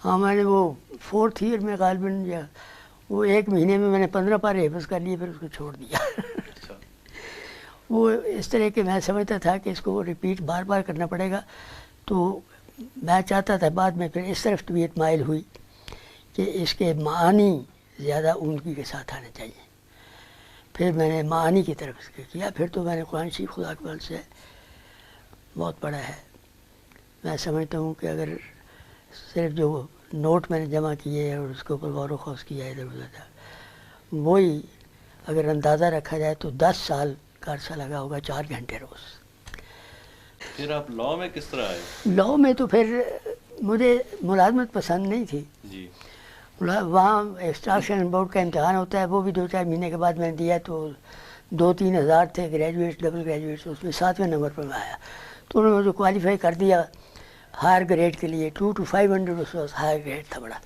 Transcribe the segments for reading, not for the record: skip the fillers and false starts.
ہاں میں نے وہ 4th ایئر میں غالباً یا وہ 1 مہینے میں میں نے 15 پارے حفظ کر لیے، پھر اس کو چھوڑ دیا۔ وہ اس طرح کہ میں سمجھتا تھا کہ اس کو ریپیٹ بار بار کرنا پڑے گا، تو میں چاہتا تھا بعد میں پھر اس طرف طبیعت مائل ہوئی کہ اس کے معانی زیادہ عمدگی کے ساتھ آنے چاہیے۔ پھر میں نے معانی کی طرف سے کیا، پھر تو میں نے قرآن شریف خدا کے فضل سے بہت پڑھا ہے۔ میں سمجھتا ہوں کہ اگر صرف جو نوٹ میں نے جمع کیے اور اس کے اوپر غور و خوض کیا ادھر ادھر تھا، وہی اگر اندازہ رکھا جائے تو 10 سال کا عرصہ لگا ہوگا، 4 گھنٹے روز۔ پھر آپ لاء میں کس طرح آئے؟ لاء میں تو پھر مجھے ملازمت پسند نہیں تھی جی، وہاں ایکسٹراکشن بورڈ کا امتحان ہوتا ہے، وہ بھی 2-4 مہینے کے بعد میں نے دیا تو 2-3 ہزار تھے گریجویٹس، ڈبل گریجویٹس، اس میں 7ویں نمبر پر میں آیا، تو انہوں نے مجھے کوالیفائی کر دیا ہائر گریڈ کے لیے۔ 2 to 500 اس وقت ہائر گریڈ تھا بڑا،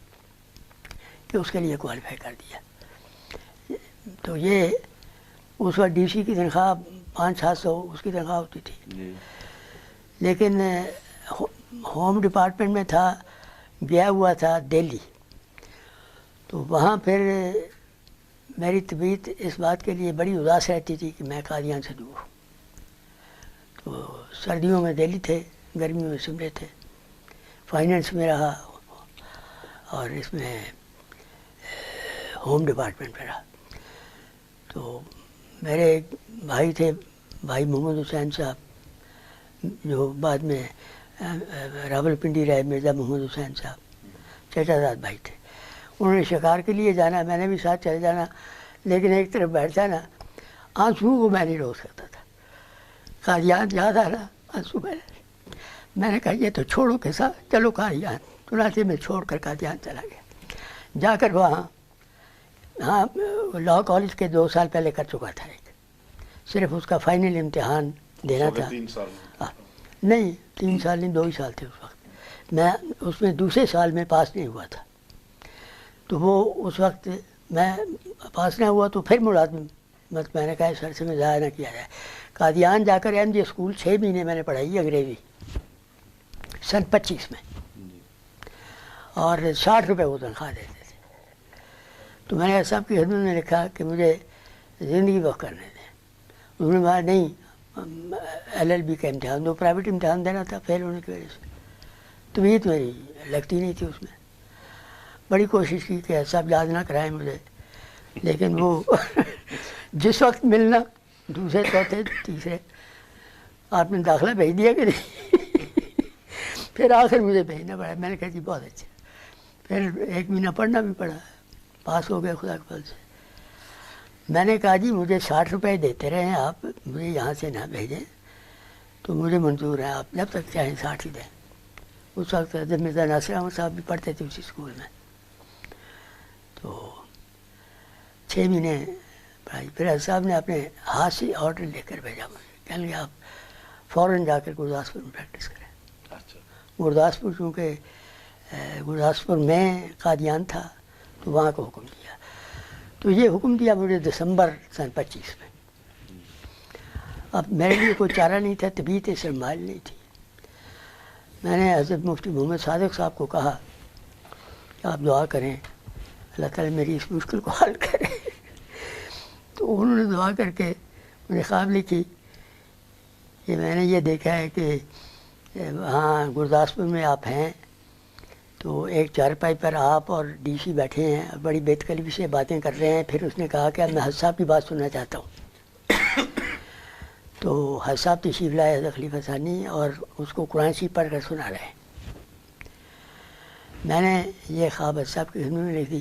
کہ اس کے لیے کوالیفائی کر دیا۔ تو یہ اس وقت ڈی سی کی تنخواہ 500-700 اس کی تنخواہ ہوتی تھی، لیکن ہوم ڈپارٹمنٹ میں تھا، گیا ہوا تھا دہلی، تو وہاں پھر میری طبیعت اس بات کے لیے بڑی اداس رہتی تھی کہ میں قادیان سے دور ہوں۔ تو سردیوں میں دہلی تھے، گرمیوں میں شملے تھے، فائننس میں رہا اور اس میں ہوم ڈپارٹمنٹ میں رہا۔ تو میرے ایک بھائی تھے، بھائی محمد حسین صاحب، جو بعد میں راول پنڈی رہے، مرزا محمد حسین صاحب چچا زاد بھائی تھے۔ انہوں نے شکار کے لیے جانا، میں نے بھی ساتھ چلے جانا، لیکن ایک طرف بیٹھ جانا، آنسو کو میں نہیں روک سکتا تھا۔ قادیان یاد آ رہا، آنسو میں نے کہا یہ تو چھوڑو کے ساتھ، چلو قادیان۔ چنانچہ میں چھوڑ کر قادیان چلا گیا۔ جا کر وہاں لاء کالج کے 2 سال پہلے کر چکا تھا، ایک صرف اس کا فائنل امتحان دینا تھا۔ 3 سال نہیں 3 سال نہیں، 2 ہی سال تھے اس وقت۔ میں اس میں دوسرے سال میں پاس نہیں ہوا تھا، تو وہ اس وقت میں پاس نہ ہوا تو پھر ملازمت میں نے کہا اس عرصے میں ضائع نہ کیا جائے۔ قادیان جا کر ایم جے اسکول 6 مہینے میں نے پڑھائی انگریزی، سن 25 میں، اور 60 روپے وہ تنخواہ دیتے تھے۔ تو میں نے صاحب کی خدمت میں لکھا کہ مجھے زندگی وقت کرنے دیں۔ انہوں نے کہا نہیں، LLB کا امتحان دو، پرائیویٹ امتحان دینا تھا، فیل ہونے کی وجہ سے طبیعت میری لگتی نہیں تھی اس میں۔ بڑی کوشش کی کہ صاحب یاد نہ کرائیں مجھے، لیکن وہ جس وقت ملنا، دوسرے چوتھے تیسرے، آپ نے داخلہ بھیج دیا کہ نہیں؟ پھر آخر مجھے بھیجنا پڑا۔ میں نے کہا جی بہت اچھا۔ پھر 1 مہینہ پڑھنا بھی پڑا، پاس ہو گیا خدا کے فضل سے۔ میں نے کہا جی مجھے 60 روپے دیتے رہیں آپ، مجھے یہاں سے نہ بھیجیں تو مجھے منظور ہے، آپ جب تک چاہیں 60 ہی دیں۔ اس وقت حضرت مرزا ناصر احمد صاحب بھی پڑھتے تھے اسی اسکول میں، تو 6 مہینے پڑھائی۔ پھر حضرت صاحب نے اپنے ہاتھ سے آرڈر لے کر بھیجا مجھے، کہنے لگے آپ فوراً جا کر گرداسپور میں پریکٹس کریں۔ گرداسپور چونکہ گرداسپور میں قادیان تھا تو وہاں کو حکم دیا۔ تو یہ حکم دیا مجھے دسمبر سن 25 میں۔ اب میرے لیے کوئی چارہ نہیں تھا، طبیعت سنبھال نہیں تھی۔ میں نے حضرت مفتی محمد صادق صاحب کو کہا کہ آپ دعا کریں اللہ تعالیٰ میری اس مشکل کو حل کرے۔ تو انہوں نے دعا کر کے مجھے خواب لکھی کہ میں نے یہ دیکھا ہے کہ وہاں گرداسپور میں آپ ہیں تو ایک چارپائی پر آپ اور ڈی سی بیٹھے ہیں اور بڑی بے تکلفی سے باتیں کر رہے ہیں۔ پھر اس نے کہا کہ اب میں حضرت صاحب کی بات سننا چاہتا ہوں۔ تو حضرت صاحب تشریف لائے، حضرت خلیفہ ثانی، اور اس کو قرآن شریف پڑھ کر سنا رہے ہیں۔ میں نے یہ خواب حضرت صاحب کی خدمت میں لکھ دی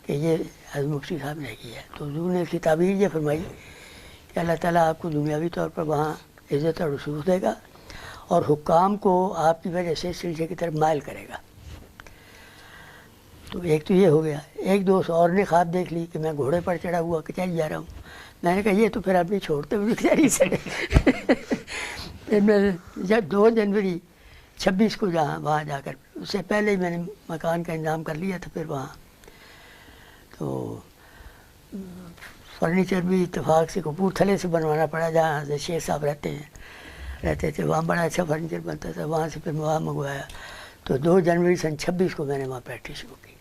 کہ یہ حضرت مفتی صاحب نے کیا ہے۔ تو حضور نے اس کی تعبیر یہ فرمائی کہ اللہ تعالیٰ آپ کو دنیاوی طور پر وہاں عزت اور رسوخ دے گا اور حکام کو آپ کی وجہ سے سلسلے کی طرف مائل کرے گا۔ تو ایک تو یہ ہو گیا۔ ایک دوست اور نے خواب دیکھ لی کہ میں گھوڑے پر چڑھا ہوا کچہری جا رہا ہوں۔ میں نے کہا یہ تو پھر آپ نہیں چھوڑتے مجھے کچہری سے۔ پھر میں جب 2 جنوری 26 کو وہاں جا کر، اس سے پہلے ہی میں نے مکان کا انتظام کر لیا تھا۔ پھر وہاں تو فرنیچر بھی اتفاق سے کپورتھلے سے بنوانا پڑا، جہاں حضرت شیخ صاحب رہتے تھے، وہاں بڑا اچھا فرنیچر بنتا تھا، وہاں سے پھر وہاں منگوایا۔ تو 2 جنوری سن 26 کو میں نے وہاں پریکٹس شروع کی.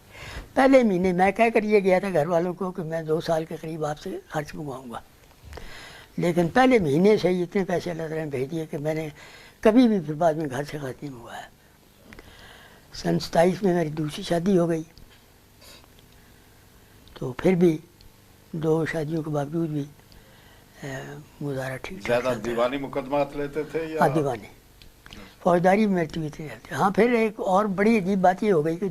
پہلے مہینے میں کہہ کر یہ گیا تھا گھر والوں کو کہ میں 2 سال کے قریب آپ سے خرچ منگواؤں گا، لیکن پہلے مہینے سے ہی اتنے پیسے اللہ تعالیٰ نے بھیج دیے کہ میں نے کبھی بھی پھر بعد میں گھر سے خرچ نہیں منگوایا. سن 27 میں میری دوسری شادی ہو گئی، تو پھر بھی 2 شادیوں کے باوجود بھی گزارا ٹھیک ٹھاک. زیادہ دیوانی مقدمات لیتے تھے یا؟ ہاں دیوانے، فوجداری میں میری طبیعت نہیں رہتی. ہاں پھر ایک اور بڑی عجیب بات یہ ہو گئی کہ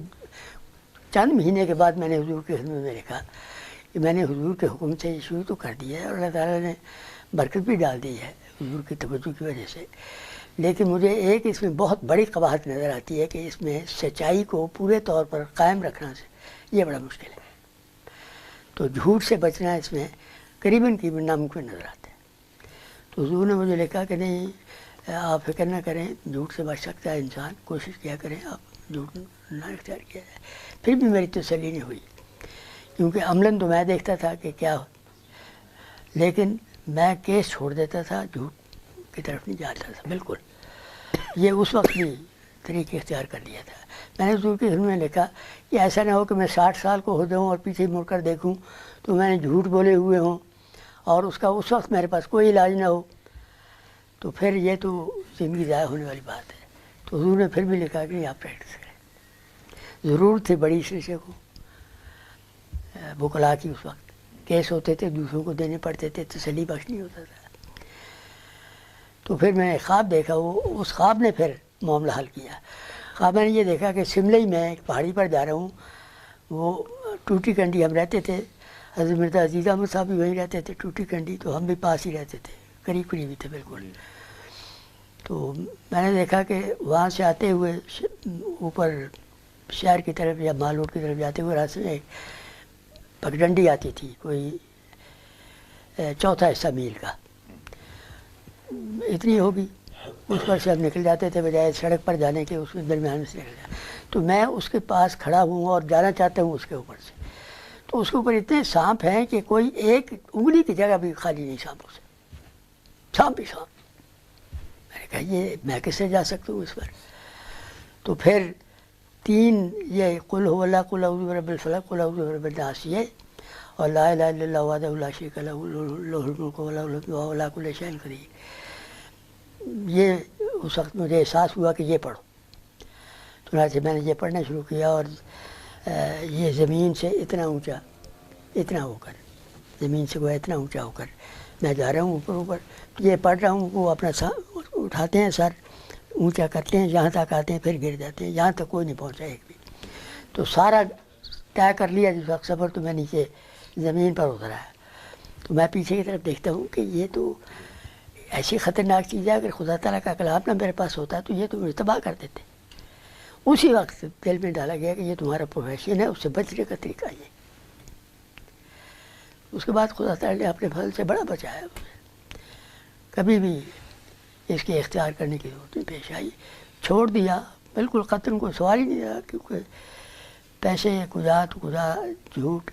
چند مہینے کے بعد میں نے حضور کی خدمت میں لکھا کہ میں نے حضور کے حکم سے یہ شروع تو کر دیا ہے اور اللہ تعالیٰ نے برکت بھی ڈال دی ہے حضور کی توجہ کی وجہ سے، لیکن مجھے ایک اس میں بہت بڑی قباحت نظر آتی ہے کہ اس میں سچائی کو پورے طور پر قائم رکھنا سے یہ بڑا مشکل ہے. تو جھوٹ سے بچنا اس میں قریباً ناممکن نظر آتا ہے. تو حضور نے مجھے لکھا کہ نہیں آپ فکر نہ کریں، جھوٹ سے بچ سکتا ہے انسان، کوشش کیا کریں آپ جھوٹ نہ اختیار کیا جائے. پھر بھی میری تسلی نہیں ہوئی، کیونکہ عملاً تو میں دیکھتا تھا کہ کیا، لیکن میں کیس چھوڑ دیتا تھا، جھوٹ کی طرف نہیں جاتا تھا بالکل. یہ اس وقت بھی طریقے اختیار کر لیا تھا. میں نے حضور کی خدمت میں لکھا کہ ایسا نہ ہو کہ میں 60 سال کو ہو جاؤں اور پیچھے مڑ کر دیکھوں تو میں نے جھوٹ بولے ہوئے ہوں اور اس کا اس وقت میرے پاس کوئی علاج نہ ہو، تو پھر یہ تو زندگی ضائع ہونے والی بات ہے. تو حضور نے پھر بھی لکھا کہ نہیں آپ پریکٹس کریں. ضرورت تھی بڑی سلسلے کو وکلا کی، اس وقت کیس ہوتے تھے دوسروں کو دینے پڑتے تھے، تسلی بخش نہیں ہوتا تھا. تو پھر میں نے خواب دیکھا، وہ اس خواب نے پھر معاملہ حل کیا. خواب میں نے یہ دیکھا کہ شملے ہی میں ایک پہاڑی پر جا رہا ہوں، وہ ٹوٹی کنڈی ہم رہتے تھے، حضرت مرزا عزیز احمد صاحب بھی وہیں رہتے تھے ٹوٹی کنڈی، تو ہم بھی پاس ہی رہتے تھے، قریب قریب ہی تھے بالکل. تو میں نے دیکھا کہ وہاں سے آتے ہوئے اوپر شہر کی طرف یا مال روڈ کی طرف جاتے ہوئے راستے میں ایک پگڈنڈی آتی تھی، کوئی 1/4 حصہ میل کا اتنی ہوگی، اس پر سے ہم نکل جاتے تھے بجائے سڑک پر جانے کے، اس میں درمیان سے نکل جاتے. تو میں اس کے پاس کھڑا ہوں اور جانا چاہتا ہوں اس کے اوپر سے، تو اس کے اوپر اتنے سانپ ہیں کہ کوئی ایک انگلی کی جگہ بھی خالی نہیں سانپوں سے، سانپ ہی سانپ. میں نے کہا یہ میں کس سے جا سکتا ہوں اس پر. تو پھر 3 یہ قل هو اللہ، قل اعوذ برب الفلق، قل اعوذ برب الناس، یہ اور لا الہ الا اللہ وحدہ لا شریک لہ لہ الملک و لہ الحمد وہو علی کل شیء قدیر. یہ اس وقت مجھے احساس ہوا کہ یہ پڑھو، چنانچہ میں نے یہ پڑھنا شروع کیا. اور یہ زمین سے اتنا اونچا، اتنا ہو کر، زمین سے وہ اتنا اونچا ہو کر میں جا رہا ہوں اوپر اوپر، یہ پڑھ رہا ہوں. وہ اپنا اٹھاتے ہیں سر، اونچا کرتے ہیں، یہاں تک آتے ہیں، پھر گر جاتے ہیں، یہاں تک کوئی نہیں پہنچا ایک بھی. تو سارا طے کر لیا جس وقت سفر، تو میں نیچے زمین پر اترا ہے. تو میں پیچھے کی طرف دیکھتا ہوں کہ یہ تو ایسی خطرناک چیز ہے، اگر خدا تعالیٰ کا کلام نہ میرے پاس ہوتا تو یہ تو مجھے تباہ کر دیتے. اسی وقت دل میں ڈالا گیا کہ یہ تمہارا پروفیشن ہے، اس سے بچنے کا طریقہ یہ. اس کے بعد خدا تعالیٰ نے اپنے فضل سے بڑا بچایا مجھے، کبھی بھی اس کے اختیار کرنے کی ضرورت نہیں پیش آئی. چھوڑ دیا بالکل، قتل کو سوال ہی نہیں رہا، کیونکہ پیسے کجا تو کجا، جھوٹ